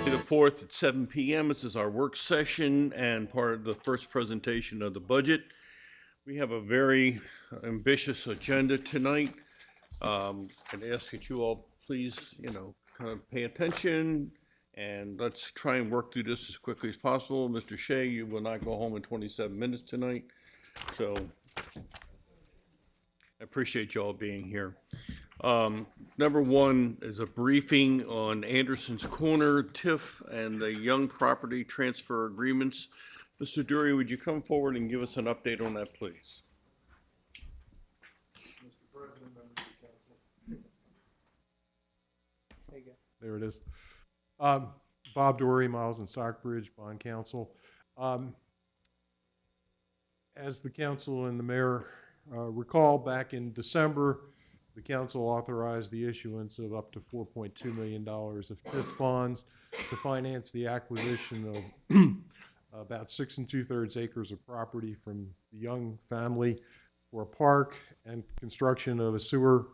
The 4th at 7 p.m. This is our work session and part of the first presentation of the budget. We have a very ambitious agenda tonight. I'd ask that you all please, kind of pay attention and let's try and work through this as quickly as possible. Mr. Shea, you will not go home in 27 minutes tonight. So I appreciate you all being here. Number one is a briefing on Anderson's Corner, TIF, and the Young Property Transfer Agreements. Mr. Dury, would you come forward and give us an update on that, please? Mr. President, members of the council. There you go. There it is. Bob Dury, Miles and Stockbridge, Bond Counsel. As the council and the mayor recall, back in December, the council authorized the issuance of up to $4.2 million of TIF bonds to finance the acquisition of about 6 2/3 acres of property from the Young family for a park and construction of a sewer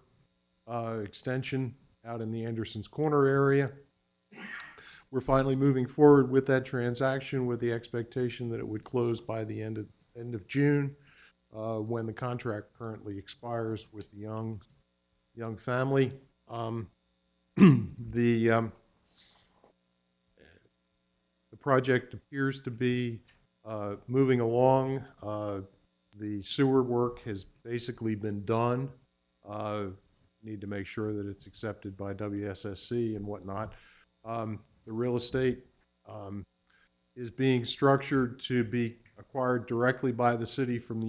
extension out in the Anderson's Corner area. We're finally moving forward with that transaction with the expectation that it would close by the end of June, when the contract currently expires with the Young family. The project appears to be moving along. The sewer work has basically been done. Need to make sure that it's accepted by WSSC and whatnot. The real estate is being structured to be acquired directly by the city from the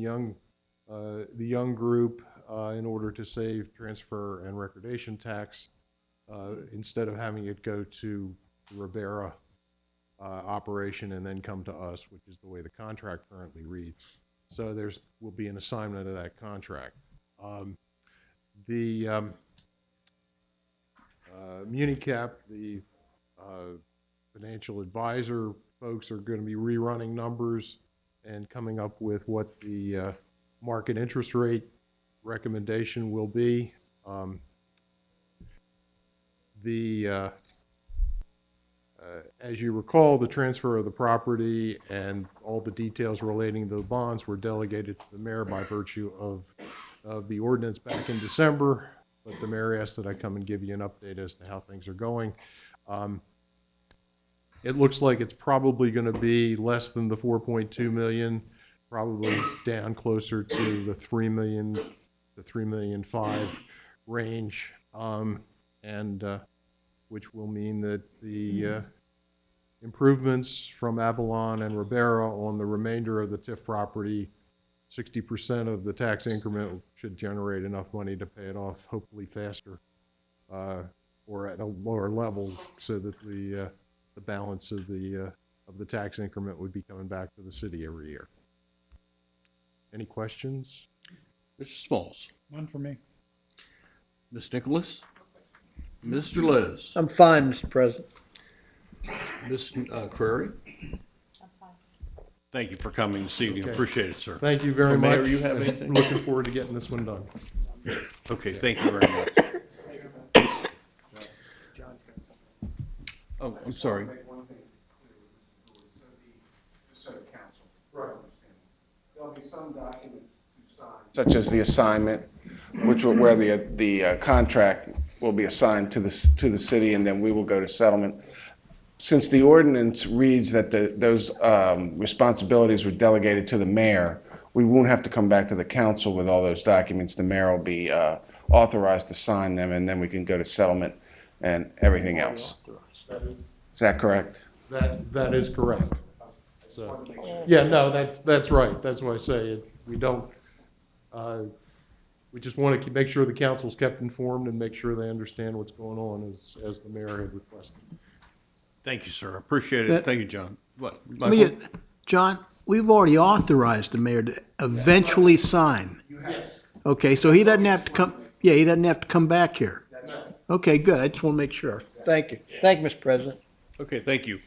Young group in order to save transfer and recordation tax instead of having it go to the Ribera operation and then come to us, which is the way the contract currently reads. So will be an assignment of that contract. The Municap, the financial advisor folks, are going to be rerunning numbers and coming up with what the market interest rate recommendation will be. As you recall, the transfer of the property and all the details relating to the bonds were delegated to the mayor by virtue of the ordinance back in December, but the mayor asked that I come and give you an update as to how things are going. It looks like it's probably going to be less than the 4.2 million, probably down closer to the 3 million, the 3.5 million range, which will mean that the improvements from Avalon and Ribera on the remainder of the TIF property, 60% of the tax increment should generate enough money to pay it off, hopefully faster, or at a lower level, so that the balance of the tax increment would be coming back to the city every year. Any questions? Mr. Smalls. None for me. Ms. Nicholas. Mr. Liz. I'm fine, Mr. President. Ms. Crary. I'm fine. Thank you for coming this evening. Okay. Appreciate it, sir. Thank you very much. Mayor, you have anything? Looking forward to getting this one done. Okay, thank you very much. Oh, I'm sorry. Make one thing clear with Mr. Dory, just so the council understands. There'll be some documents to sign, such as the assignment, where the contract will be assigned to the city, and then we will go to settlement. Since the ordinance reads that those responsibilities were delegated to the mayor, we won't have to come back to the council with all those documents. The mayor will be authorized to sign them, and then we can go to settlement and everything else. Is that correct? That is correct. So, yeah, no, that's right. That's why I say it. We don't. We just want to make sure the council's kept informed and make sure they understand what's going on as the mayor had requested. Thank you, sir. Appreciate it. Thank you, John. What? John, we've already authorized the mayor to eventually sign. Okay, so he doesn't have to come, he doesn't have to come back here. Okay, good. I just want to make sure. Thank you. Thank you, Mr. President. Okay, thank you.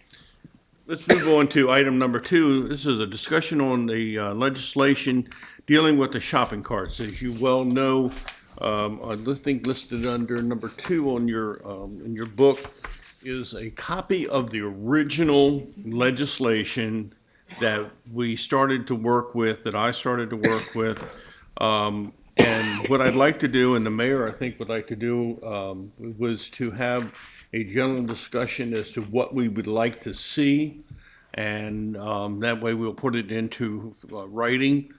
Let's move on to item number 2. This is a discussion on the legislation dealing with the shopping carts. As you well know, I think listed under number 2 on your in your book is a copy of the original legislation that we started to work with, that I started to work with. And what I'd like to do, and the mayor, I think, would like to do, was to have a general discussion as to what we would like to see. And that way we'll put it into writing,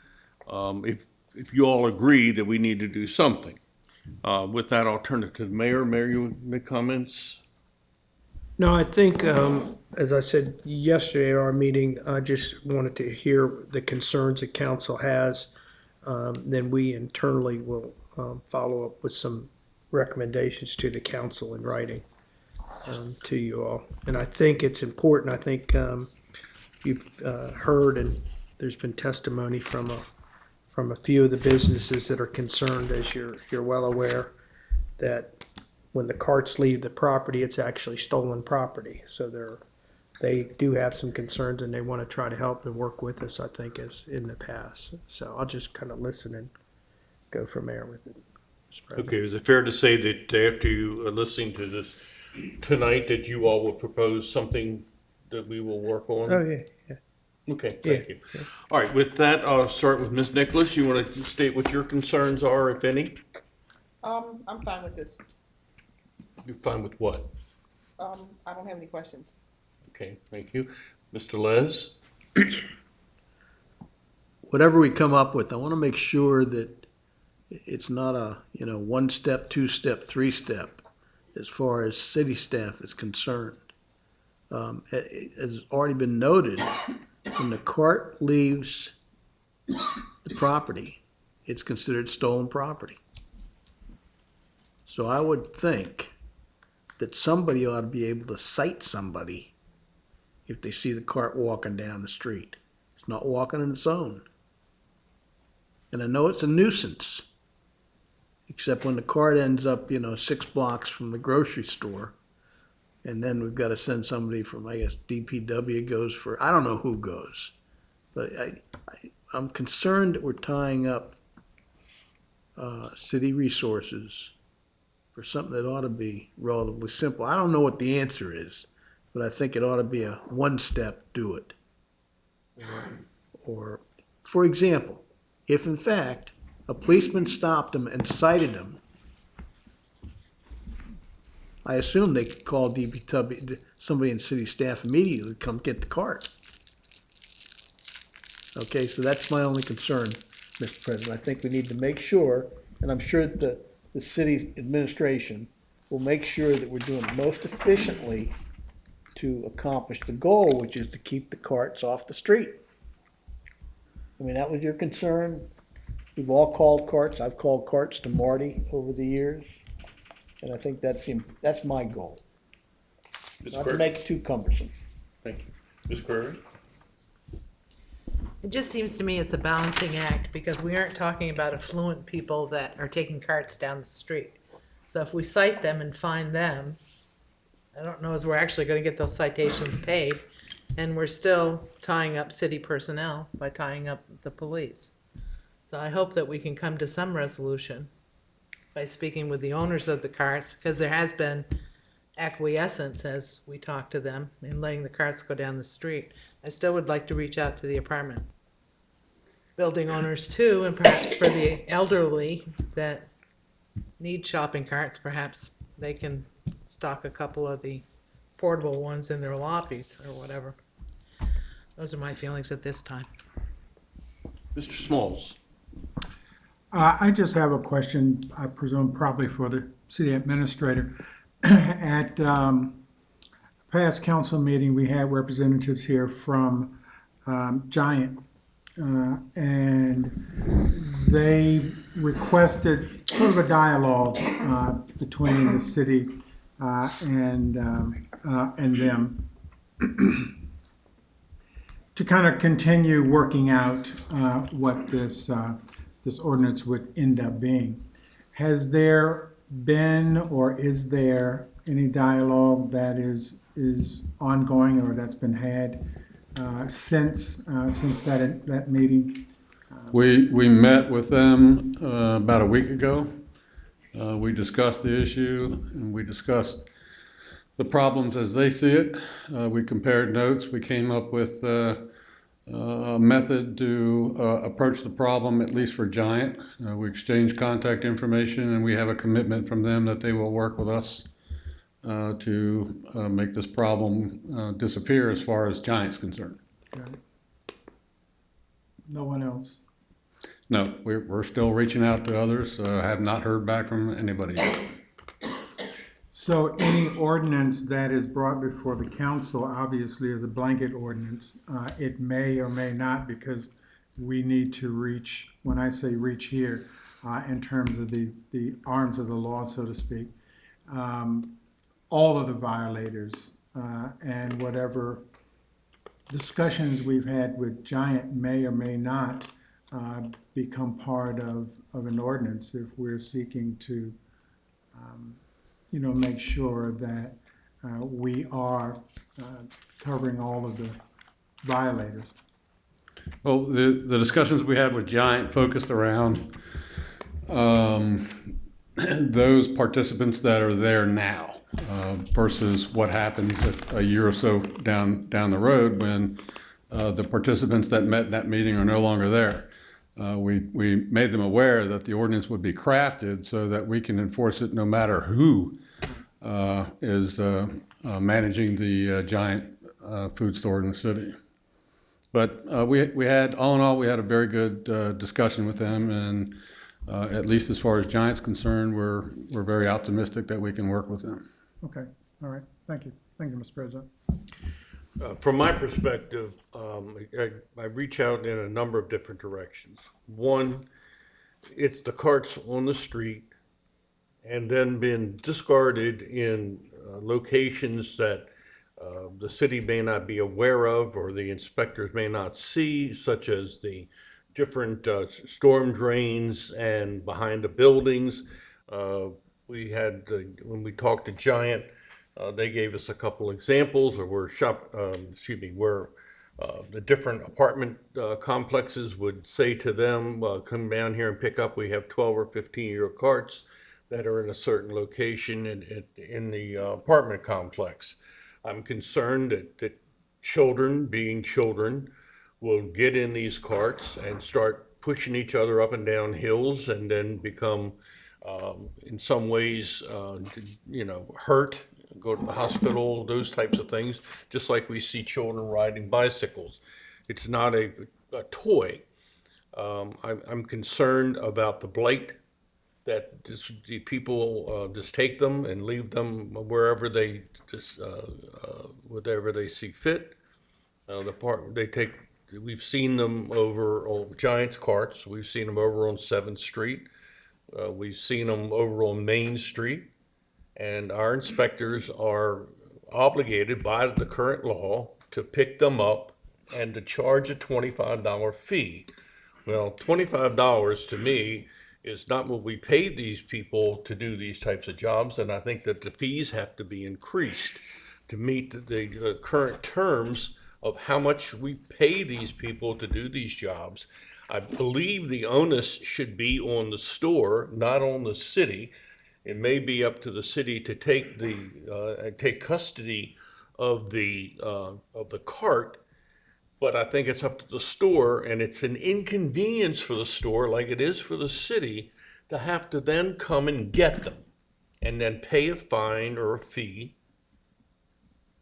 if you all agree that we need to do something. With that, I'll turn it to the mayor. Mayor, you make comments? No, I think, as I said yesterday at our meeting, I just wanted to hear the concerns that council has. Then we internally will follow up with some recommendations to the council in writing to you all. And I think it's important. I think you've heard, and there's been testimony from a few of the businesses that are concerned, as you're well aware, that when the carts leave the property, it's actually stolen property. So they do have some concerns, and they want to try to help and work with us, I think, as in the past. So I'll just kind of listen and go from there with it. Mr. President. Okay, is it fair to say that after you are listening to this tonight, that you all will propose something that we will work on? Oh, yeah. Okay, thank you. All right, with that, I'll start with Ms. Nicholas. You want to state what your concerns are, if any? I'm fine with this. You're fine with what? I don't have any questions. Okay, thank you. Mr. Les? Whatever we come up with, I want to make sure that it's not a, one step, two step, three step as far as city staff is concerned. As already been noted, when the cart leaves the property, it's considered stolen property. So I would think that somebody ought to be able to cite somebody if they see the cart walking down the street. It's not walking on its own. And I know it's a nuisance, except when the cart ends up, 6 blocks from the grocery store. And then we've got to send somebody from, I guess, DPW goes for, I don't know who goes. But I'm concerned that we're tying up city resources for something that ought to be relatively simple. I don't know what the answer is, but I think it ought to be a one-step do it. Or, for example, if in fact a policeman stopped him and cited him, I assume they could call DPW, somebody in city staff immediately to come get the cart. Okay, so that's my only concern, Mr. President. I think we need to make sure, and I'm sure that the city administration will make sure that we're doing it most efficiently to accomplish the goal, which is to keep the carts off the street. I mean, that was your concern. We've all called carts. I've called carts to Marty over the years. And I think that's my goal. Ms. Not to Query? make it too cumbersome. Thank you. Ms. Query? It just seems to me it's a balancing act because we aren't talking about affluent people that are taking carts down the street. So if we cite them and fine them, I don't know as we're actually going to get those citations paid, and we're still tying up city personnel by tying up the police. So I hope that we can come to some resolution by speaking with the owners of the carts, because there has been acquiescence as we talk to them in letting the carts go down the street. I still would like to reach out to the apartment building owners too, and perhaps for the elderly that need shopping carts, perhaps they can stock a couple of the portable ones in their lobbies or whatever. Those are my feelings at this time. Mr. Smalls? I just have a question, I presume probably for the city administrator. At past council meeting, we had representatives here from Giant, and they requested sort of a dialogue between the city and them to kind of continue working out what this ordinance would end up being. Has there been or is there any dialogue that is ongoing or that's been had since that meeting? We met with them about a week ago. We discussed the issue and we discussed the problems as they see it. We compared notes. We came up with a method to approach the problem, at least for Giant. We exchanged contact information, and we have a commitment from them that they will work with us to make this problem disappear as far as Giant's concerned. Got it. No one else? No, we're still reaching out to others. Have not heard back from anybody yet. So any ordinance that is brought before the council obviously is a blanket ordinance. It may or may not, because we need to reach, when I say reach here, in terms of the arms of the law, so to speak, all of the violators, and whatever discussions we've had with Giant may or may not become part of an ordinance if we're seeking to make sure that we are covering all of the violators. Well, the discussions we had with Giant focused around those participants that are there now versus what happens a year or so down the road when the participants that met in that meeting are no longer there. We made them aware that the ordinance would be crafted so that we can enforce it no matter who is managing the Giant food store in the city. But we had, all in all, we had a very good discussion with them, and at least as far as Giant's concerned, we're very optimistic that we can work with them. Okay, all right, thank you. Thank you, Mr. President. From my perspective, I reach out in a number of different directions. One, it's the carts on the street and then being discarded in locations that the city may not be aware of or the inspectors may not see, such as the different storm drains and behind the buildings. We had, when we talked to Giant, they gave us a couple examples of where where the different apartment complexes would say to them, come down here and pick up. We have 12 or 15-year carts that are in a certain location in the apartment complex. I'm concerned that children, being children, will get in these carts and start pushing each other up and down hills and then become, in some ways, hurt, go to the hospital, those types of things, just like we see children riding bicycles. It's not a toy. I'm concerned about the blight that the people just take them and leave them wherever they whatever they see fit. We've seen them over on Giant's carts. We've seen them over on 7th Street. We've seen them over on Main Street. And our inspectors are obligated by the current law to pick them up and to charge a $25 fee. Well, $25 to me is not what we paid these people to do these types of jobs, and I think that the fees have to be increased to meet the current terms of how much we pay these people to do these jobs. I believe the onus should be on the store, not on the city. It may be up to the city to take custody of the cart, but I think it's up to the store, and it's an inconvenience for the store, like it is for the city, to have to then come and get them and then pay a fine or a fee.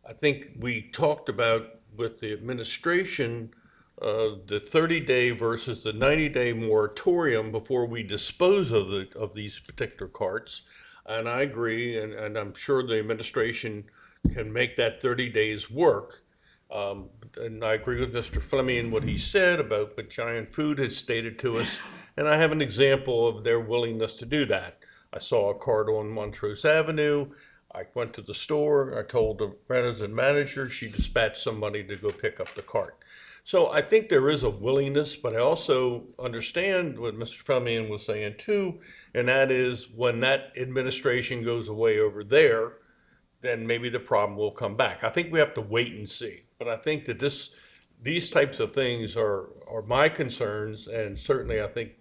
I think we talked about with the administration the 30-day versus the 90-day moratorium before we dispose of these particular carts. And I agree, and I'm sure the administration can make that 30 days work. And I agree with Mr. Fleming and what he said about what Giant Food has stated to us. And I have an example of their willingness to do that. I saw a cart on Montrose Avenue. I went to the store. I told the resident manager. She dispatched somebody to go pick up the cart. So I think there is a willingness, but I also understand what Mr. Fleming was saying too, and that is when that administration goes away over there, then maybe the problem will come back. I think we have to wait and see. But I think that these types of things are my concerns, and certainly I think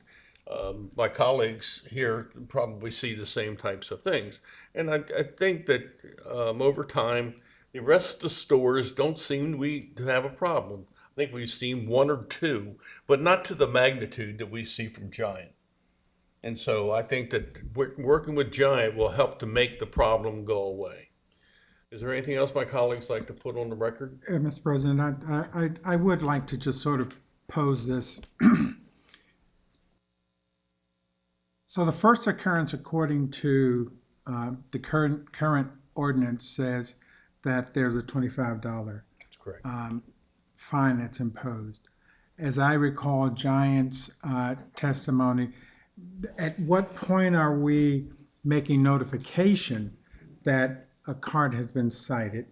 my colleagues here probably see the same types of things. And I think that over time, the rest of the stores don't seem to have a problem. I think we've seen one or two, but not to the magnitude that we see from Giant. And so I think that working with Giant will help to make the problem go away. Is there anything else my colleagues like to put on the record? Mr. President, I would like to just sort of pose this. So the first occurrence, according to the current ordinance, says that there's a $25 That's correct. fine that's imposed. As I recall Giant's testimony, at what point are we making notification that a cart has been cited?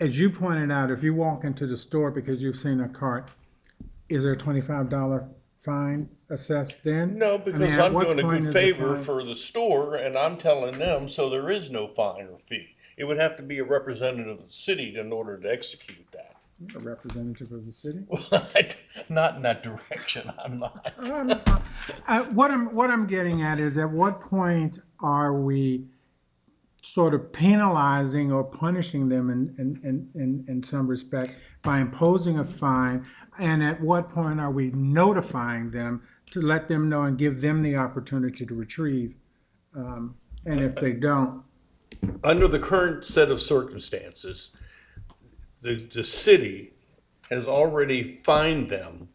As you pointed out, if you walk into the store because you've seen a cart, is there a $25 fine assessed then? No, I because mean, at I'm what doing a point good is the favor fine- for the store, and I'm telling them, so there is no fine or fee. It would have to be a representative of the city in order to execute that. A representative of the city? Not in that direction, I'm not. What I'm getting at is, at what point are we sort of penalizing or punishing them in some respect by imposing a fine? And at what point are we notifying them to let them know and give them the opportunity to retrieve? And if they don't, Under the current set of circumstances, the city has already fined them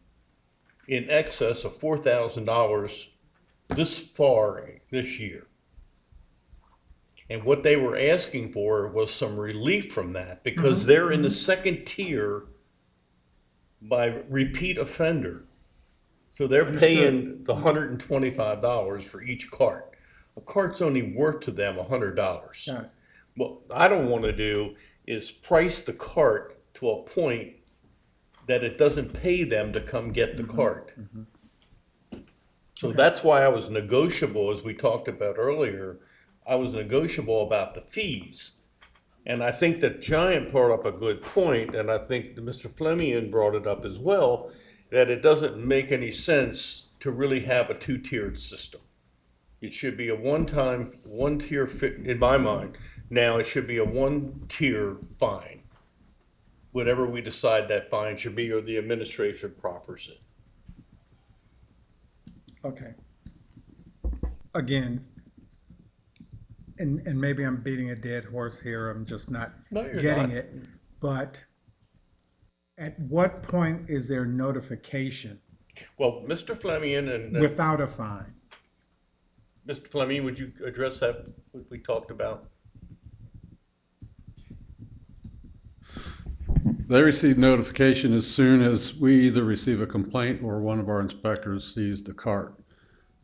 in excess of $4,000 this year. And what they were asking for was some relief from that, because they're in the second tier by repeat offender. So they're paying the $125 for each cart. A cart's only worth to them $100. Got it. What I don't want to do is price the cart to a point that it doesn't pay them to come get the cart. So that's why I was negotiable, as we talked about earlier. I was negotiable about the fees. And I think that Giant brought up a good point, and I think that Mr. Fleming brought it up as well, that it doesn't make any sense to really have a two-tiered system. It should be a one-tier in my mind. Now, it should be a one-tier fine. Whatever we decide that fine should be, or the administration proffers it. okay. Again, and maybe I'm beating a dead horse here, I'm just not No, you're getting not. it. But at what point is there notification Well, Mr. Fleming and without a fine? Mr. Fleming, would you address that, what we talked about? They receive notification as soon as we either receive a complaint or one of our inspectors sees the cart.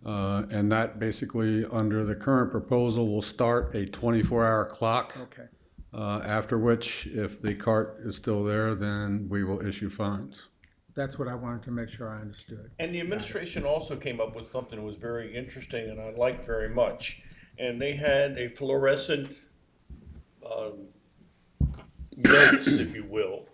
And that basically, under the current proposal, will start a 24-hour clock. Okay. After which, if the cart is still there, then we will issue fines. That's what I wanted to make sure I understood. And the administration also came up with something that was very interesting and I liked very much. And they had a fluorescent notes, if you will,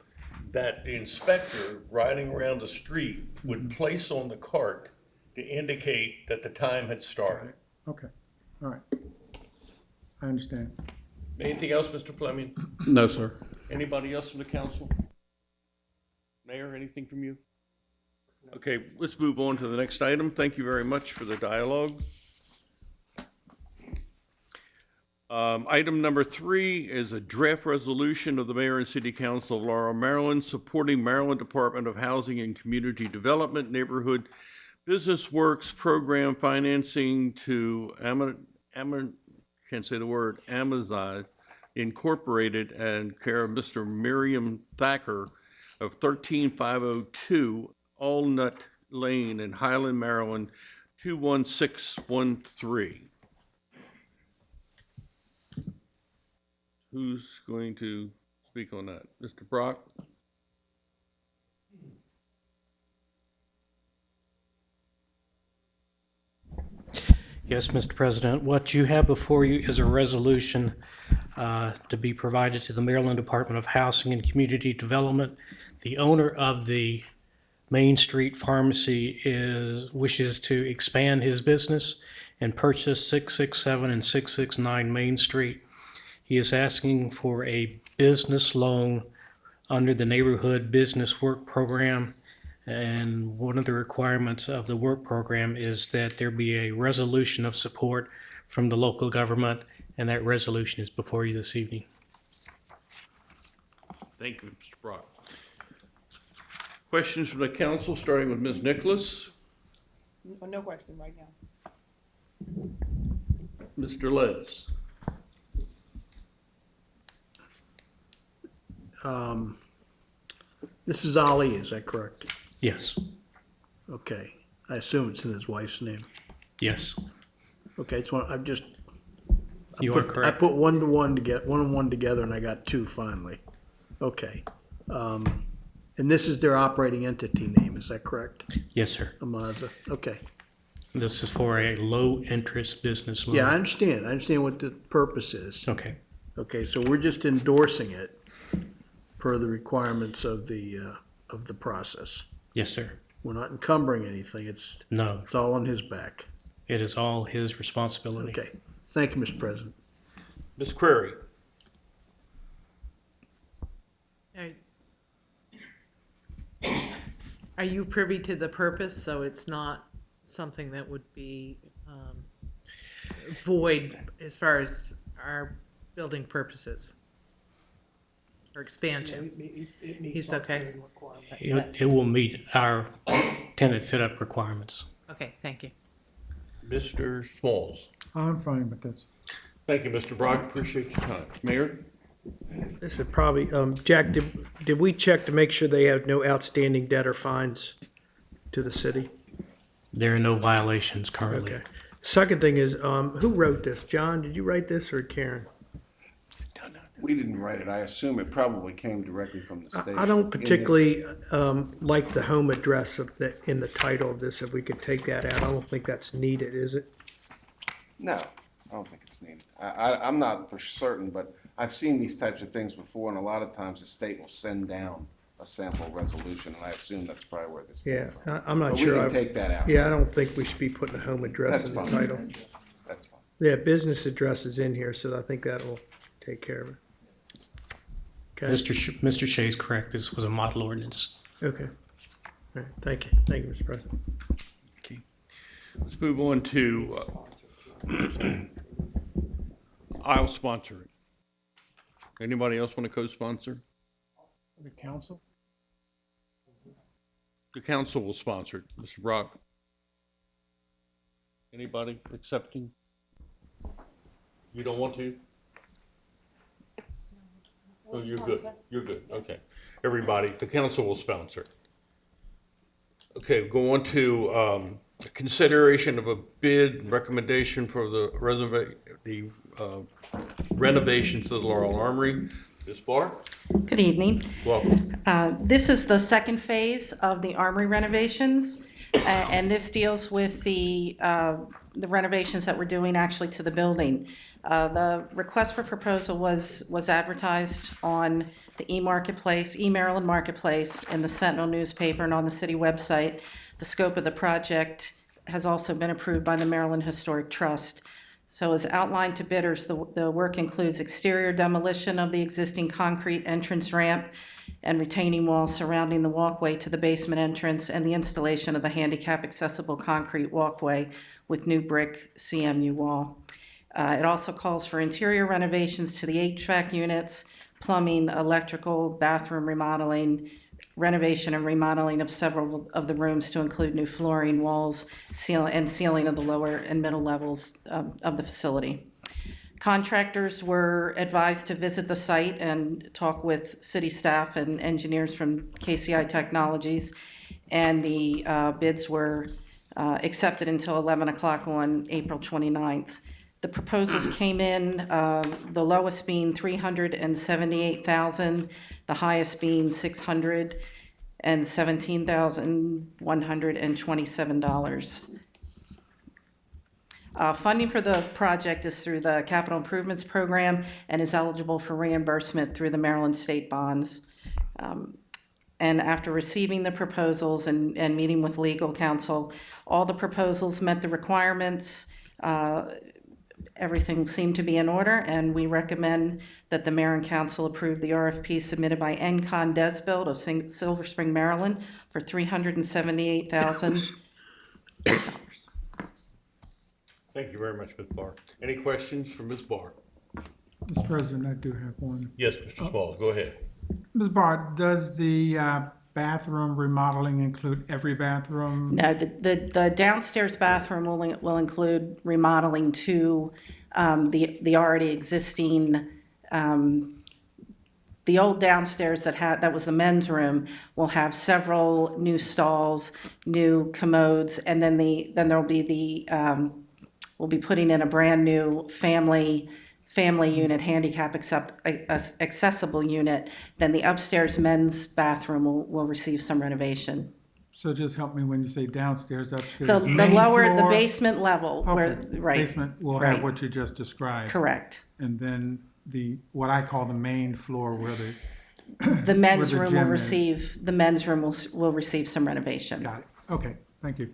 that the inspector riding around the street would place on the cart to indicate that the time had started. Okay, all right. I understand. Anything else, Mr. Fleming? No, sir. Anybody else from the council? Mayor, anything from you? Okay, let's move on to the next item. Thank you very much for the dialogue. Item number 3 is a draft resolution of the Mayor and City Council of Laurel, Maryland, supporting Maryland Department of Housing and Community Development Neighborhood Businessworks program financing to Amaza Incorporated and care of Mr. Mariam Thakkar of 13502 Allnutt Lane in Highland, Maryland, 21613. Who's going to speak on that? Mr. Brock? Yes, Mr. President. What you have before you is a resolution to be provided to the Maryland Department of Housing and Community Development. The owner of the Main Street Pharmacy wishes to expand his business and purchase 667 and 669 Main Street. He is asking for a business loan under the Neighborhood Business Work Program. And one of the requirements of the work program is that there be a resolution of support from the local government, and that resolution is before you this evening. Thank you, Mr. Brock. Questions from the council, starting with Ms. Nicholas. No question right now. Mr. Les. This is Ali, is that correct? Yes, Okay, I assume it's in his wife's name. yes, Okay, it's one, I've just. you are I correct. put one and one together and I got two finally. Okay. And this is their operating entity name, is that correct? Yes, sir. Amaza, okay. This is for a low-interest business loan. Yeah, I understand what the purpose is. Okay, Okay, so we're just endorsing it per the requirements of the process. yes, sir. We're not encumbering anything, it's No, all on his back. it is all his responsibility. Okay, thank you, Mr. President. Ms. Crary. Are you privy to the purpose, so it's not something that would be void as far as our building purposes? Or expansion? He's okay? It will meet our tenant fit-up requirements. Okay, thank you. Mr. Smalls. I'm fine with this. Thank you, Mr. Brock. Appreciate your time. Mayor? This is probably, Jack, did we check to make sure they have no outstanding debt or fines to the city? There are no violations currently. Okay. Second thing is, who wrote this? John, did you write this or Karen? We didn't write it. I assume it probably came directly from the state. I don't particularly like the home address in the title of this, if we could take that out. I don't think that's needed, is it? No, I don't think it's needed. I'm not for certain, but I've seen these types of things before, and a lot of times the state will send down a sample resolution, and I assume that's probably where this came Yeah, from. I'm not But sure. we can take that out. Yeah, I don't think we should be putting a home address That's in the fine. title. That's fine. Yeah, business address is in here, so I think that will take care of it. Okay, Mr. Shea is correct. This was a model ordinance. okay. All right, thank you. Thank you, Mr. President. Okay. Let's move on to, I'll sponsor it. Anybody else want to co-sponsor? The council? The council will sponsor it. Mr. Brock? Anybody accepting? You don't want to? Oh, you're good. You're good. Okay. Everybody, the council will sponsor it. Okay, go on to consideration of a bid recommendation for the renovations to the Laurel Armory. Ms. Barr? Good evening. Welcome. This is the second phase of the Armory renovations, and this deals with the renovations that we're doing actually to the building. The request for proposal was advertised on the e-Maryland Marketplace, in the Sentinel newspaper, and on the city website. The scope of the project has also been approved by the Maryland Historic Trust. So as outlined to bidders, the work includes exterior demolition of the existing concrete entrance ramp and retaining walls surrounding the walkway to the basement entrance, and the installation of the handicap accessible concrete walkway with new brick CMU wall. It also calls for interior renovations to the HVAC units, plumbing, electrical, bathroom remodeling, renovation and remodeling of several of the rooms to include new flooring, walls, ceiling of the lower and middle levels of the facility. Contractors were advised to visit the site and talk with city staff and engineers from KCI Technologies, and the bids were accepted until 11 o'clock on April 29th. The proposals came in, the lowest being $378,000, the highest being $617,127. Funding for the project is through the Capital Improvements Program and is eligible for reimbursement through the Maryland State Bonds. and after receiving the proposals and meeting with legal counsel, all the proposals met the requirements. Everything seemed to be in order, and we recommend that the mayor and council approve the RFP submitted by Encon Desbilt of Silver Spring, Maryland for $378,000. Thank you very much, Ms. Barr. Any questions for Ms. Barr? Mr. President, I do have one. Yes, Mr. Smalls, go ahead. Ms. Barr, does the bathroom remodeling include every bathroom? No, the downstairs bathroom will include remodeling to the already existing, the old downstairs that was the men's room will have several new stalls, new commodes, and then there'll be we'll be putting in a brand new family unit, handicap accessible unit. Then the upstairs men's bathroom will receive some renovation. So just help me when you say downstairs, upstairs. The main lower, the floor? basement level, where, Okay, right. basement will right. have what you just described. Correct. And then what I call the main floor where the, The men's the room gym will is. receive, the men's room will receive some renovation. got it. Okay, thank you.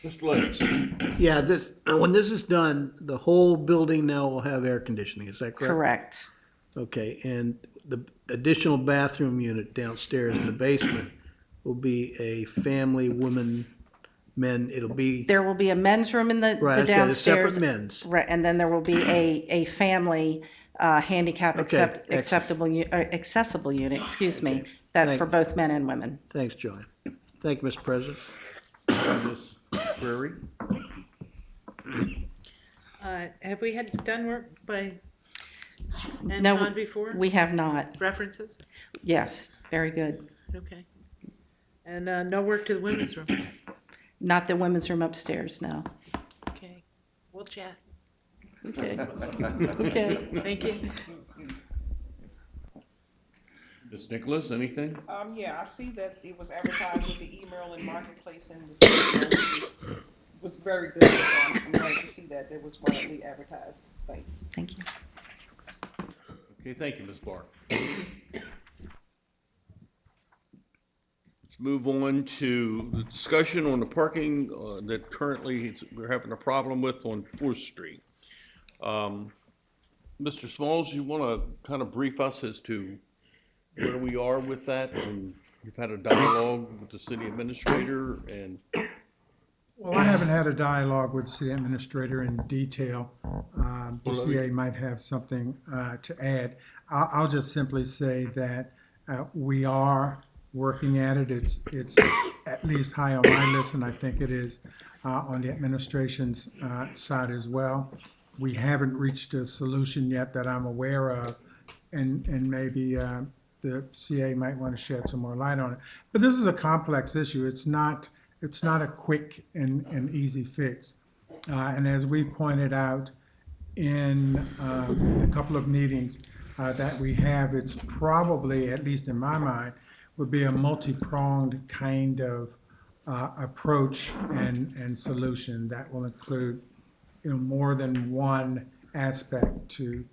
Mr. Lennox? Yeah, when this is done, the whole building now will have air conditioning, is that correct? Correct. Okay, and the additional bathroom unit downstairs in the basement will be a family, women, men, it'll be, There will be a men's room in the right, okay, the downstairs. separate men's. Right, and then there will be a family handicap Okay, accessible unit, excuse me, that Thank for you. both men and women. Thanks, John. Thank you, Mr. President. Ms. Query? Have we had done work by No, Encon before? We have not. References? Yes, very good. Okay. And no work to the women's room? Not the women's room upstairs, no. Okay, we'll chat. Okay. Okay. Thank you. Ms. Nicholas, anything? Yeah, I see that it was advertised with the email and marketplace and the was very good. I'm glad to see that it was widely advertised. Thanks. Thank you. Okay, thank you, Ms. Barr. Let's move on to the discussion on the parking that currently we're having a problem with on 4th Street. Mr. Smalls, you want to kind of brief us as to where we are with that? And you've had a dialogue with the city administrator and Well, I haven't had a dialogue with the city administrator in detail. The CA might have something to add. I'll just simply say that we are working at it. It's at least high on my list, and I think it is on the administration's side as well. We haven't reached a solution yet that I'm aware of, and maybe the CA might want to shed some more light on it. But this is a complex issue. It's not a quick and easy fix. And as we pointed out in a couple of meetings that we have, it's probably, at least in my mind, would be a multi-pronged kind of approach and solution that will include, more than one aspect to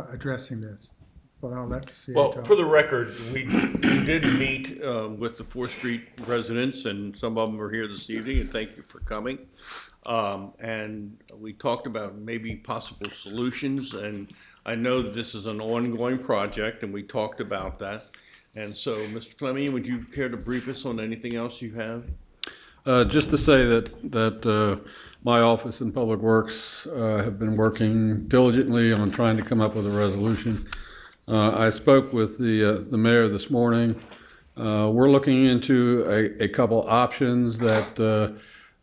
addressing this. But I'll let the CA well, talk. for the record, we did meet with the 4th Street residents, and some of them are here this evening, and thank you for coming. And we talked about maybe possible solutions, and I know that this is an ongoing project, and we talked about that. And so, Mr. Fleming, would you care to brief us on anything else you have? Just to say that my office in Public Works have been working diligently on trying to come up with a resolution. I spoke with the mayor this morning. We're looking into a couple options that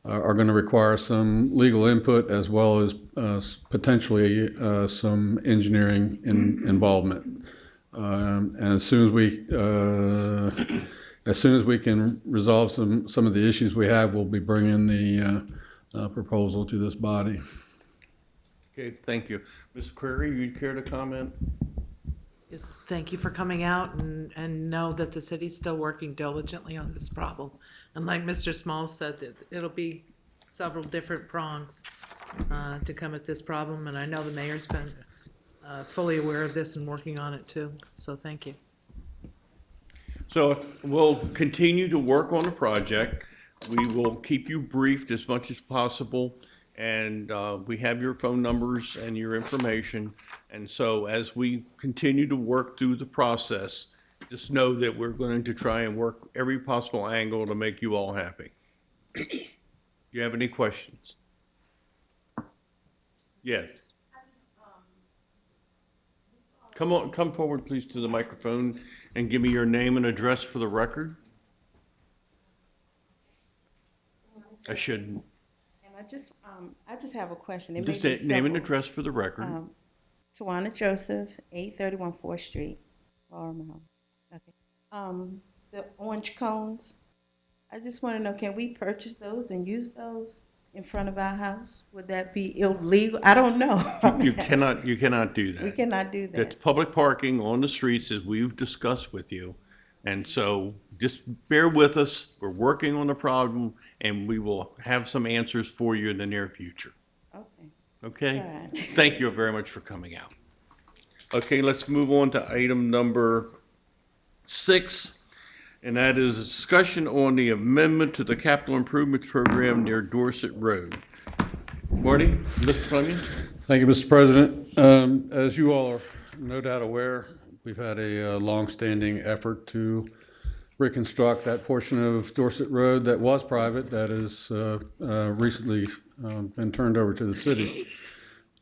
are going to require some legal input as well as potentially some engineering involvement. And as soon as we can resolve some of the issues we have, we'll be bringing the proposal to this body. Okay, thank you. Ms. Query, you care to comment? Just thank you for coming out and know that the city's still working diligently on this problem. And like Mr. Smalls said, that it'll be several different prongs to come at this problem. And I know the mayor's been fully aware of this and working on it too. So thank you. So we'll continue to work on the project. We will keep you briefed as much as possible. And we have your phone numbers and your information. And so as we continue to work through the process, just know that we're going to try and work every possible angle to make you all happy. Do you have any questions? Yes. Come forward, please, to the microphone and give me your name and address for the record. I shouldn't. And I just have a question. It may Just be name and simple. address for the record. Tawana Joseph, 831 4th Street, Laurel. Okay. The orange cones, I just want to know, can we purchase those and use those in front of our house? Would that be illegal? I don't know. You cannot do that. We cannot do that. It's public parking on the streets, as we've discussed with you. And so just bear with us. We're working on the problem, and we will have some answers for you in the near future. Okay. Okay? All right. Thank you very much for coming out. Okay, let's move on to item number 6, and that is a discussion on the amendment to the capital improvement program near Dorset Road. Marty, Mr. Fleming? Thank you, Mr. President. As you all are no doubt aware, we've had a long-standing effort to reconstruct that portion of Dorset Road that was private, that has recently been turned over to the city.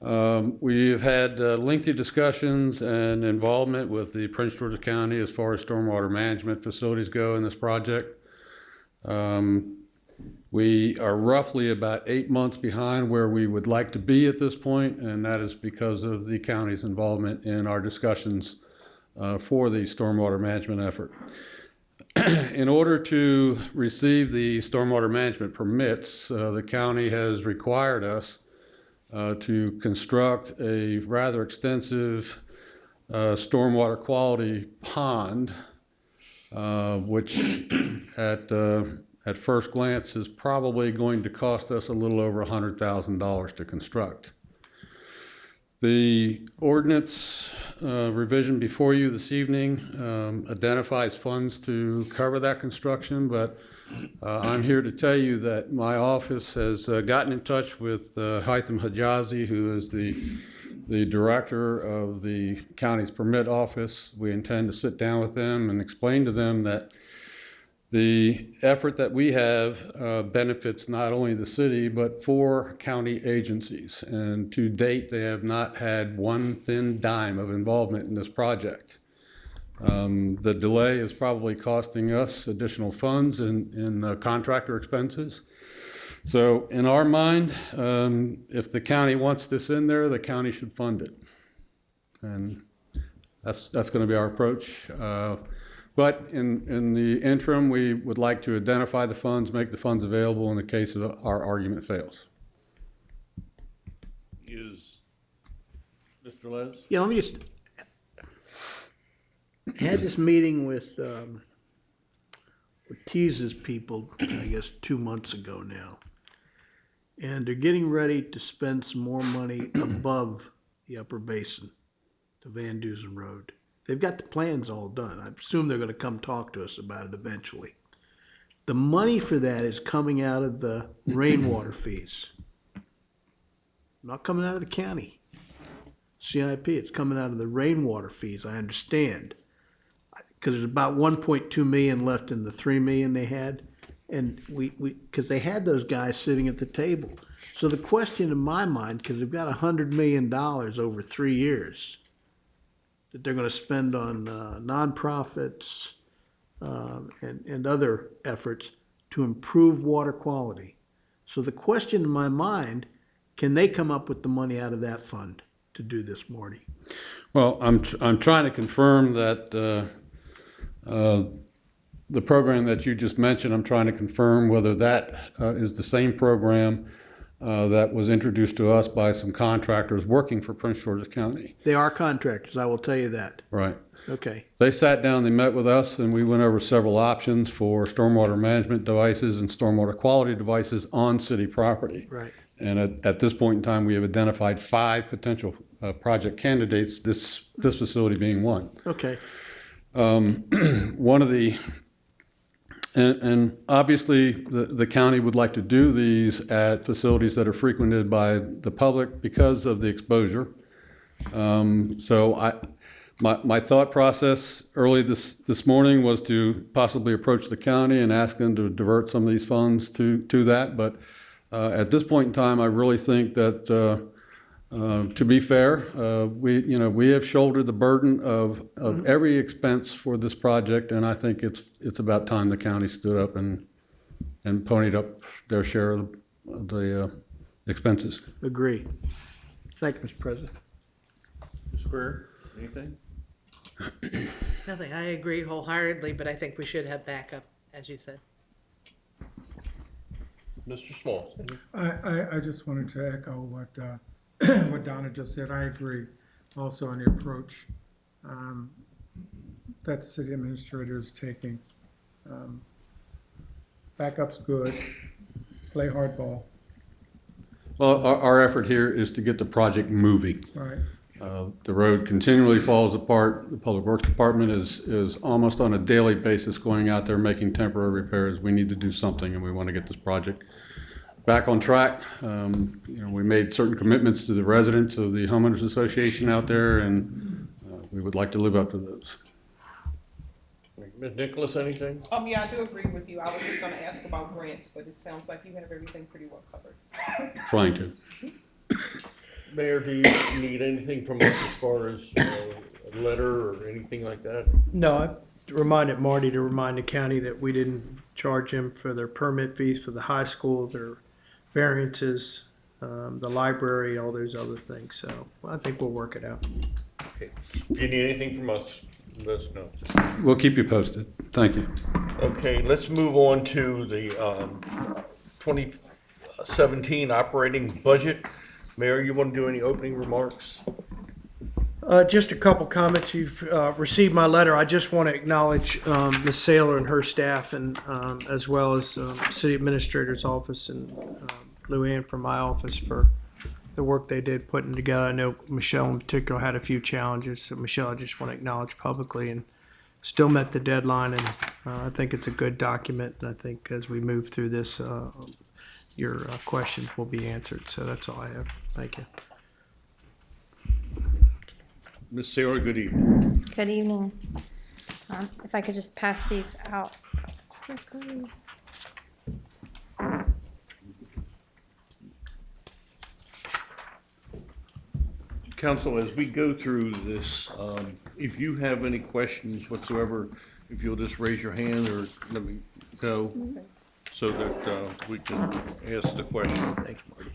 We've had lengthy discussions and involvement with the Prince George's County as far as stormwater management facilities go in this project. We are roughly about 8 months behind where we would like to be at this point, and that is because of the county's involvement in our discussions for the stormwater management effort. In order to receive the stormwater management permits, the county has required us to construct a rather extensive stormwater quality pond, which at first glance is probably going to cost us a little over $100,000 to construct. The ordinance revision before you this evening identifies funds to cover that construction, but I'm here to tell you that my office has gotten in touch with Haitham Hijazi, who is the director of the county's permit office. We intend to sit down with them and explain to them that the effort that we have benefits not only the city, but 4 county agencies. And to date, they have not had one thin dime of involvement in this project. The delay is probably costing us additional funds in contractor expenses. So in our mind, if the county wants this in there, the county should fund it. And that's going to be our approach. But in the interim, we would like to identify the funds, make the funds available in the case of our argument fails. Is Mr. Les? Yeah, let me just, I had this meeting with Ortiz's people, I guess 2 months ago now. And they're getting ready to spend some more money above the upper basin to Van Dusen Road. They've got the plans all done. I assume they're going to come talk to us about it eventually. The money for that is coming out of the rainwater fees. Not coming out of the county. CIP, it's coming out of the rainwater fees, I understand. Because there's about 1.2 million left in the 3 million they had. And because they had those guys sitting at the table. So the question in my mind, because they've got $100 million over 3 years, that they're going to spend on nonprofits and other efforts to improve water quality. So the question in my mind, can they come up with the money out of that fund to do this, Marty? Well, I'm trying to confirm that the program that you just mentioned, I'm trying to confirm whether that is the same program that was introduced to us by some contractors working for Prince George's County. They are contractors, I will tell you that. Right. Okay. They sat down, they met with us, and we went over several options for stormwater management devices and stormwater quality devices on city property. Right. And at this point in time, we have identified 5 potential project candidates, this facility being one. Okay. One of the, and obviously, the county would like to do these at facilities that are frequented by the public because of the exposure. So my thought process early this morning was to possibly approach the county and ask them to divert some of these funds to that. But at this point in time, I really think that, to be fair, we have shouldered the burden of every expense for this project, and I think it's about time the county stood up and ponied up their share of the expenses. Agree. Thank you, Mr. President. Ms. Greer, anything? Nothing, I agree wholeheartedly, but I think we should have backup, as you said. Mr. Smalls? I just wanted to echo what what Donna just said. I agree also on the approach that the city administrator is taking. Backup's good, play hardball, Well, our effort here is to get the project moving. right? The road continually falls apart. The Public Works Department is almost on a daily basis going out there making temporary repairs. We need to do something, and we want to get this project back on track. We made certain commitments to the residents of the homeowners association out there, and we would like to live up to those. Ms. Nicholas, anything? Yeah, I do agree with you. I was just gonna ask about grants, but it sounds like you have everything pretty well covered. Trying to. Mayor, do you need anything from us as far as a letter or anything like that? No, I reminded Marty to remind the county that we didn't charge them for their permit fees for the high school, their variances, the library, all those other things. So I think we'll work it out. Okay. If you need anything from us, let us know. We'll keep you posted. Thank you. Okay, let's move on to the 2017 operating budget. Mayor, you want to do any opening remarks? Just a couple comments. You've received my letter. I just want to acknowledge Ms. Saylor and her staff, and as well as City Administrator's Office and Lou Ann from my office for the work they did putting together. I know Michelle in particular had a few challenges, so Michelle, I just want to acknowledge publicly, and still met the deadline, and I think it's a good document, and I think as we move through this, your questions will be answered. So that's all I have. Thank you. Ms. Saylor, good evening. Good evening. If I could just pass these out quickly. Council, as we go through this, if you have any questions whatsoever, if you'll just raise your hand or let me know so that we can ask the question. Thanks, Marty.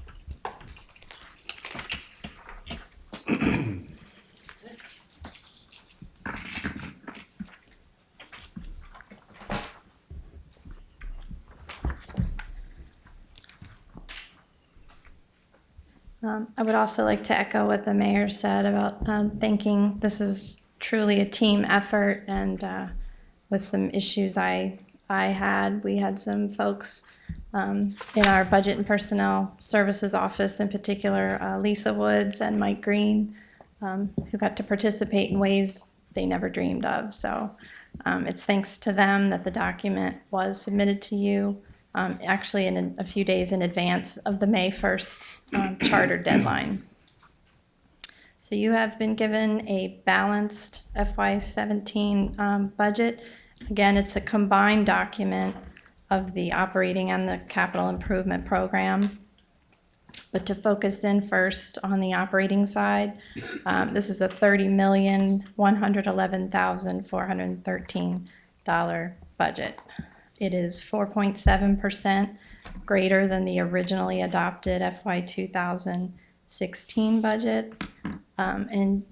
I would also like to echo what the mayor said about thinking this is truly a team effort, and with some issues I had, we had some folks in our Budget and Personnel Services office, in particular Lisa Woods and Mike Green, who got to participate in ways they never dreamed of. So it's thanks to them that the document was submitted to you. Actually in a few days in advance of the May 1st charter deadline. So you have been given a balanced FY17 budget. Again, it's a combined document of the operating and the capital improvement program. But to focus in first on the operating side, this is a $30,111,413 budget. It is 4.7% greater than the originally adopted FY 2016 budget. And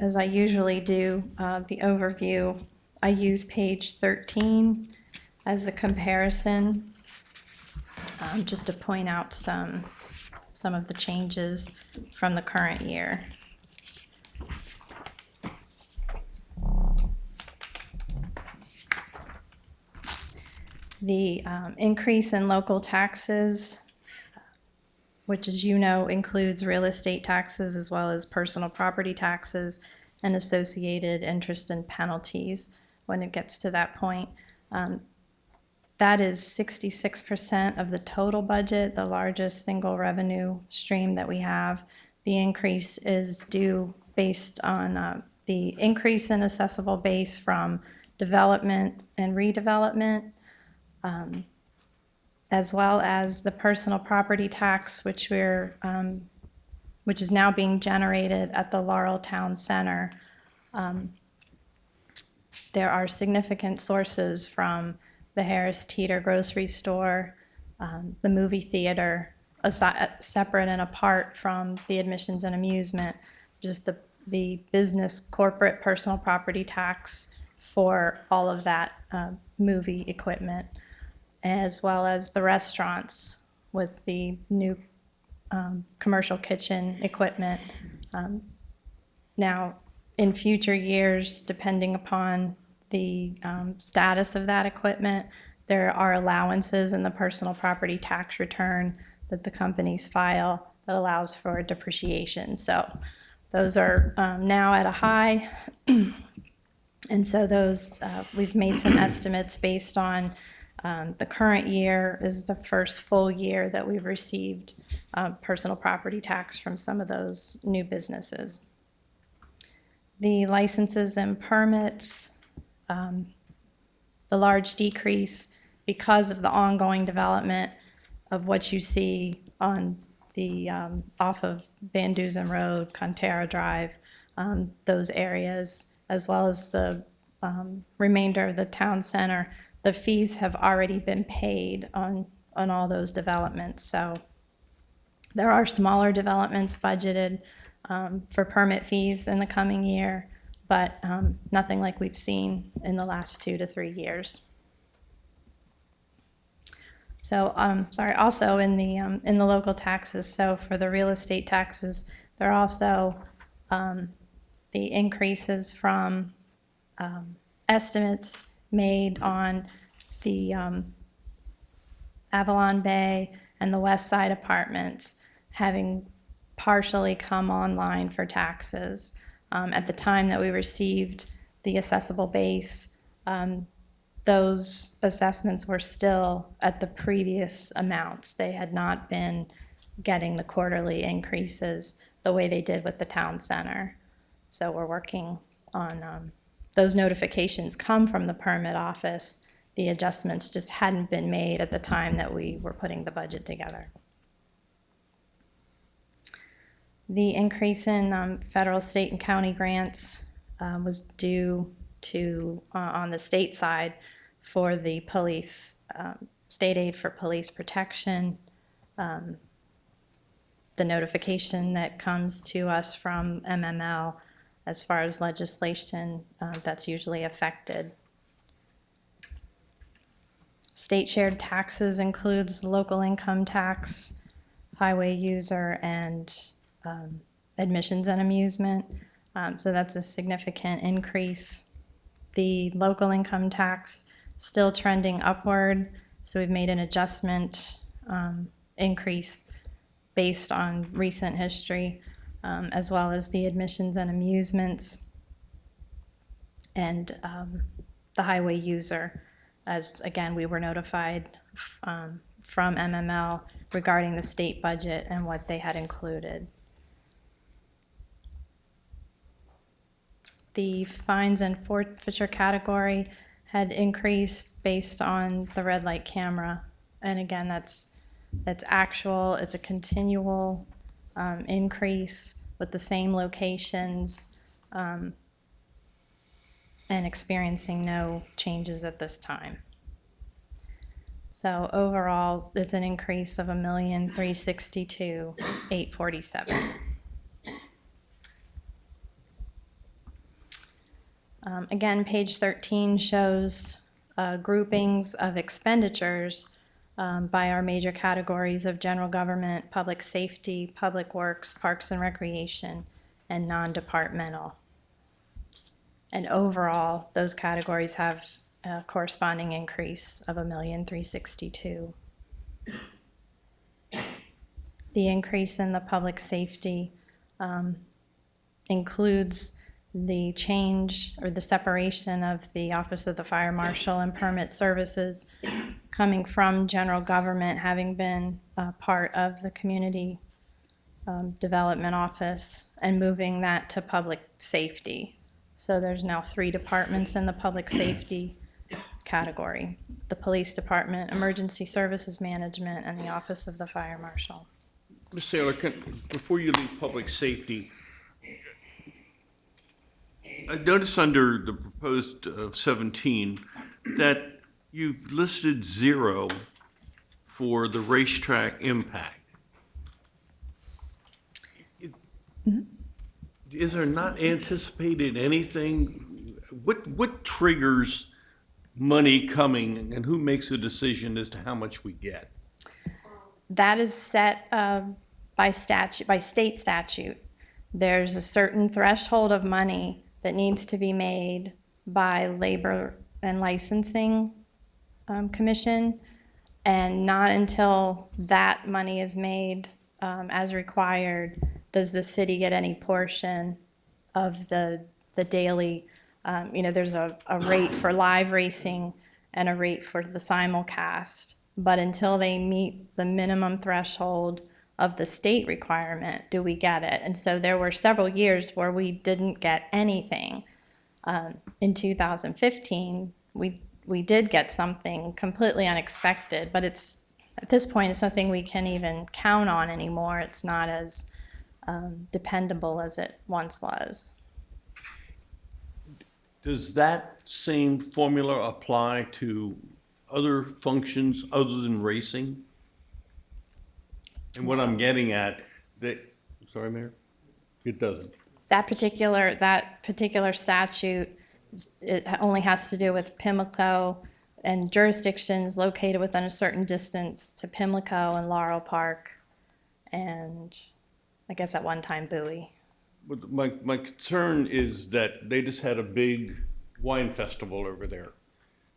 as I usually do, the overview, I use page 13 as the comparison, just to point out some of the changes from the current year. The increase in local taxes, which, as you know, includes real estate taxes as well as personal property taxes and associated interest and penalties, when it gets to that point. That is 66% of the total budget, the largest single revenue stream that we have. The increase is due based on the increase in assessable base from development and redevelopment, as well as the personal property tax, which is now being generated at the Laurel Town Center. There are significant sources from the Harris Teeter grocery store, the movie theater, separate and apart from the admissions and amusement, just the business corporate personal property tax for all of that movie equipment, as well as the restaurants with the new commercial kitchen equipment. Now, in future years, depending upon the status of that equipment, there are allowances in the personal property tax return that the companies file that allows for depreciation. So those are now at a high. And so those, we've made some estimates based on the current year is the first full year that we've received personal property tax from some of those new businesses. The licenses and permits, the large decrease because of the ongoing development of what you see on the off of Van Dusen Road, Contera Drive, those areas, as well as the remainder of the town center. The fees have already been paid on all those developments. So there are smaller developments budgeted for permit fees in the coming year, but nothing like we've seen in the last 2 to 3 years. So, sorry, also in the local taxes, so for the real estate taxes, there are also the increases from estimates made on the Avalon Bay and the West Side apartments having partially come online for taxes. At the time that we received the assessable base, those assessments were still at the previous amounts. They had not been getting the quarterly increases the way they did with the town center. So we're working on those notifications come from the permit office. The adjustments just hadn't been made at the time that we were putting the budget together. The increase in federal, state, and county grants was due to, on the state side, for the police, state aid for police protection, the notification that comes to us from MML as far as legislation that's usually affected. State shared taxes includes local income tax, highway user, and admissions and amusement. So that's a significant increase. The local income tax still trending upward. So we've made an adjustment increase based on recent history, as well as the admissions and amusements and the highway user. As again, we were notified from MML regarding the state budget and what they had included. The fines and forfeiture category had increased based on the red light camera. And again, that's actual, it's a continual increase with the same locations and experiencing no changes at this time. So overall, it's an increase of $1,362,847. Again, page 13 shows groupings of expenditures by our major categories of general government, public safety, public works, parks and recreation, and non-departmental. And overall, those categories have a corresponding increase of $1,362,000. The increase in the public safety includes the change or the separation of the Office of the Fire Marshal and Permit Services coming from general government, having been part of the Community Development Office, and moving that to public safety. So there's now 3 departments in the public safety category: the Police Department, Emergency Services Management, and the Office of the Fire Marshal. Ms. Saylor, before you leave public safety, I noticed under the proposed 17 that you've listed 0 for the racetrack impact. Is there not anticipated anything? What triggers money coming, and who makes a decision as to how much we get? That is set by statute, by state statute. There's a certain threshold of money that needs to be made by Labor and Licensing Commission, and not until that money is made as required does the city get any portion of the daily, there's a rate for live racing and a rate for the simulcast. But until they meet the minimum threshold of the state requirement, do we get it? And so there were several years where we didn't get anything. In 2015, we did get something completely unexpected, but at this point, it's nothing we can even count on anymore. It's not as dependable as it once was. Does that same formula apply to other functions other than racing? And what I'm getting at, sorry, Mayor? It doesn't. That particular statute, it only has to do with Pimlico and jurisdictions located within a certain distance to Pimlico and Laurel Park, and I guess at one time Bowie. But my concern is that they just had a big wine festival over there.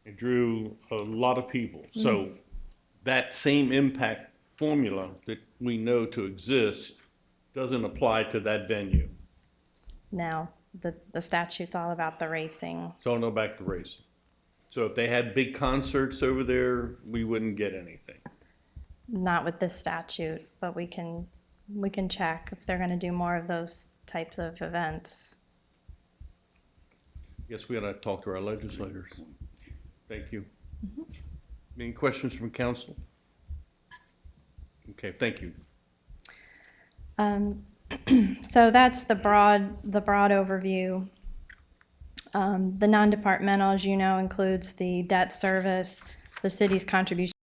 It drew a lot of people. So that same impact formula that we know to exist doesn't apply to that venue. No, the statute's all about the racing. So I'll go back to racing. So if they had big concerts over there, we wouldn't get anything. Not with this statute, but we can check if they're gonna do more of those types of events. Guess we ought to talk to our legislators. Thank you. Any questions from council? Okay, thank you. So that's the broad overview. The non-departmental, as you know, includes the debt service, the city's contribution